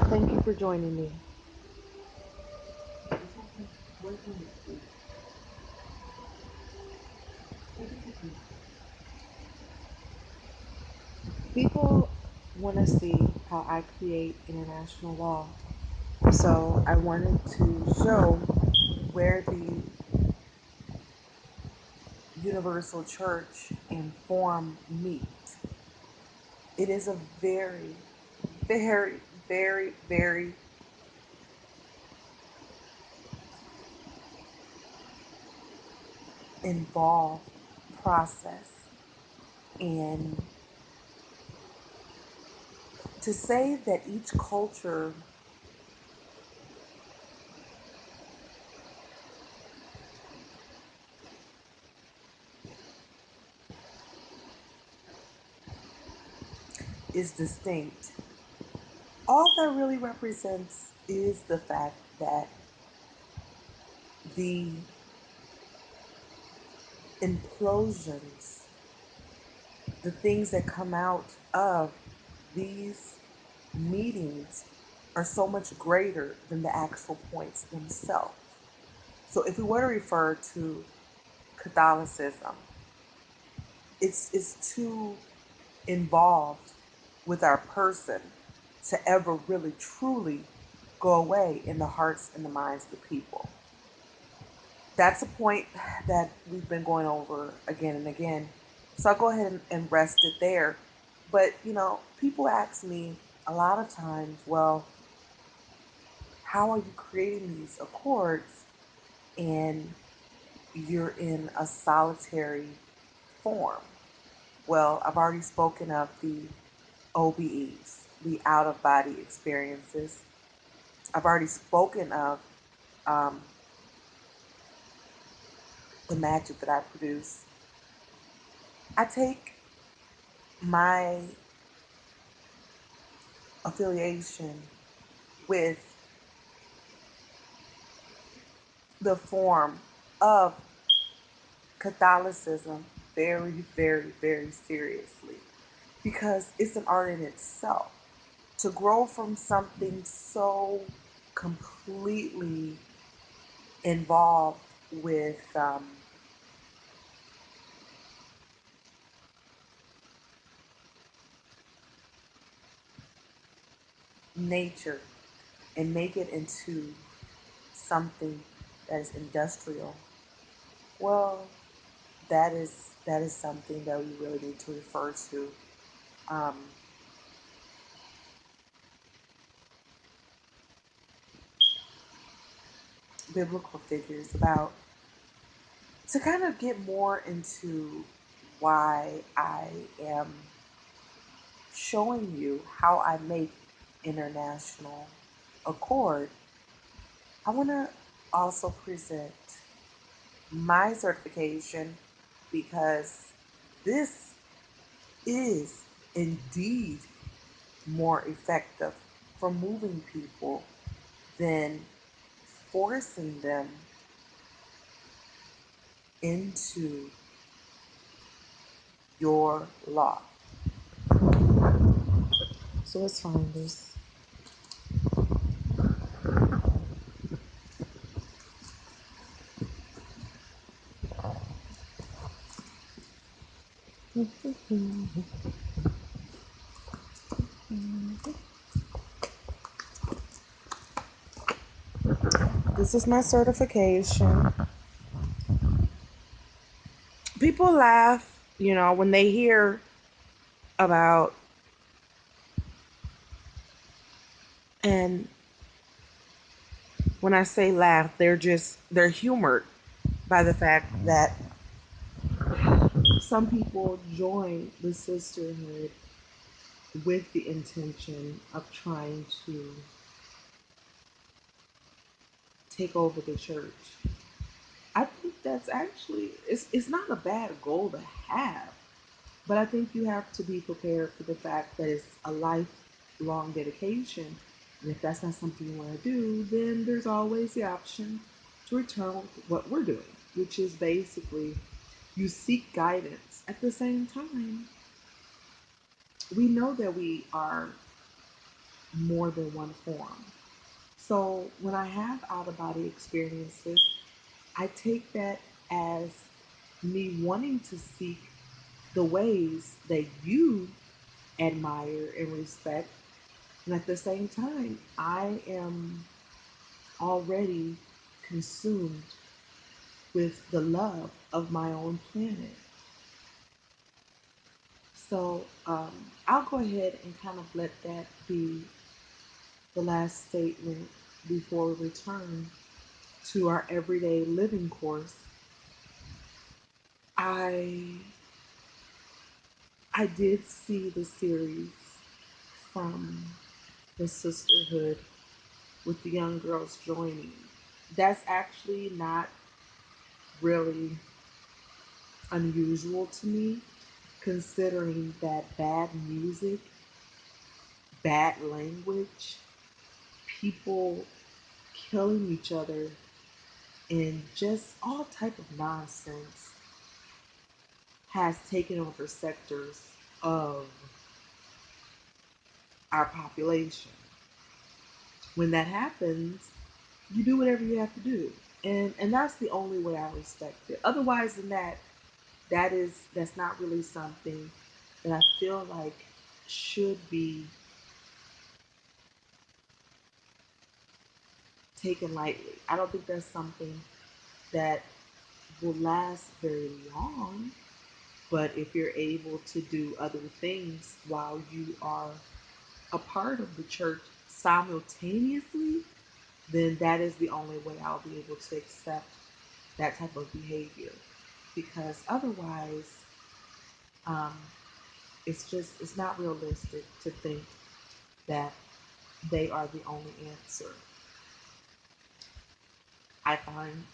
Thank you for joining me. People want to see how I create international law. So I wanted to show where the universal church and form meet. It is a very, very, very, very involved process. And to say that each culture is distinct, all that really represents is the fact that the implosions, the things that come out of these meetings are so much greater than the actual points themselves. So if we were to refer to Catholicism, it's too involved with our person to ever really truly go away in the hearts and the minds of the people. That's a point that we've been going over again and again. So I'll go ahead and rest it there. But, people ask me a lot of times, well, how are you creating these accords and you're in a solitary form? Well, I've already spoken of the OBEs, the out of body experiences. I've already spoken of the magic that I produce. I take my affiliation with the form of Catholicism very, very, very seriously because it's an art in itself. To grow from something so completely involved with nature and make it into something that is industrial, well, that is something that we really need to refer to biblical figures about, to kind of get more into why I am showing you how I make international accord. I want to also present my certification because this is indeed more effective for moving people than forcing them into your law. So let's find this. This is my certification. people laugh, when they hear about, and when I say laugh, they're humored by the fact that some people join the sisterhood with the intention of trying to take over the church. I think that's actually it's not a bad goal to have, but I think you have to be prepared for the fact that it's a lifelong dedication. And if that's not something you want to do, then there's always the option to return what we're doing, which is basically you seek guidance. At the same time, we know that we are more than one form. So when I have out of body experiences, I take that as me wanting to seek the ways that you admire and respect. And at the same time, I am already consumed with the love of my own planet. So I'll go ahead and kind of let that be the last statement before we return to our everyday living course. I I did see the series from the sisterhood with the young girls joining. That's actually not really unusual to me, considering that bad music, bad language, people killing each other, and just all type of nonsense has taken over sectors of our population. When that happens, you do whatever you have to do. And that's the only way I respect it. Otherwise than that, that's not really something that I feel like should be taken lightly. I don't think that's something that will last very long. But if you're able to do other things while you are a part of the church simultaneously, then that is the only way I'll be able to accept that type of behavior. Because otherwise, um, it's not realistic to think that they are the only answer. I find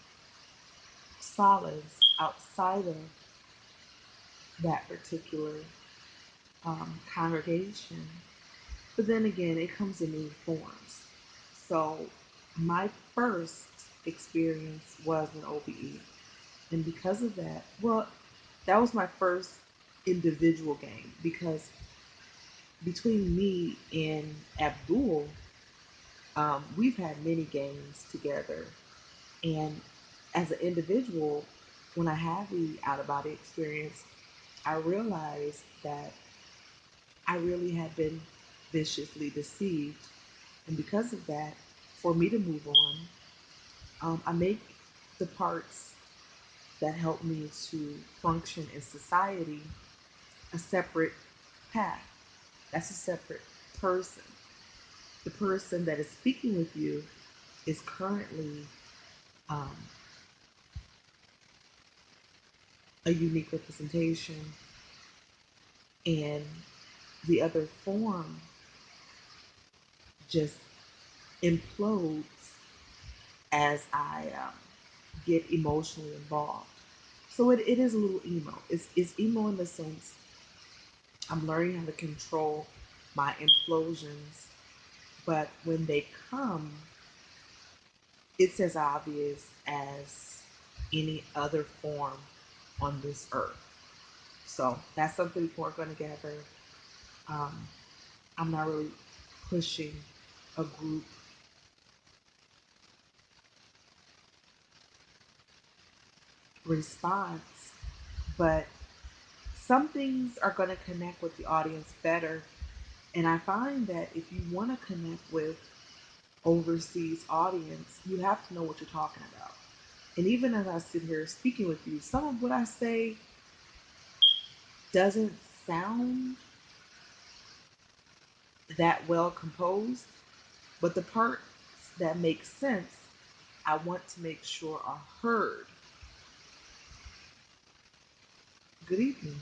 solace outside of that particular congregation. But then again, it comes in many forms. So my first experience was an OBE. And because of that, well, that was my first individual game because between me and Abdul, we've had many games together. And as an individual, when I had the out of body experience, I realized that I really had been viciously deceived. And because of that, for me to move on, I make the parts that help me to function in society a separate path. That's a separate person. The person that is speaking with you is currently um, a unique representation, and the other form just implodes as I get emotionally involved. So it is a little emo. It's emo in the sense I'm learning how to control my implosions, but when they come, it's as obvious as any other form on this earth. So that's something we can work on together. Um, I'm not really pushing a group response, but some things are going to connect with the audience better. And I find that if you want to connect with overseas audience, you have to know what you're talking about. And even as I sit here speaking with you, some of what I say doesn't sound that well composed, but the parts that make sense, I want to make sure are heard. Good evening.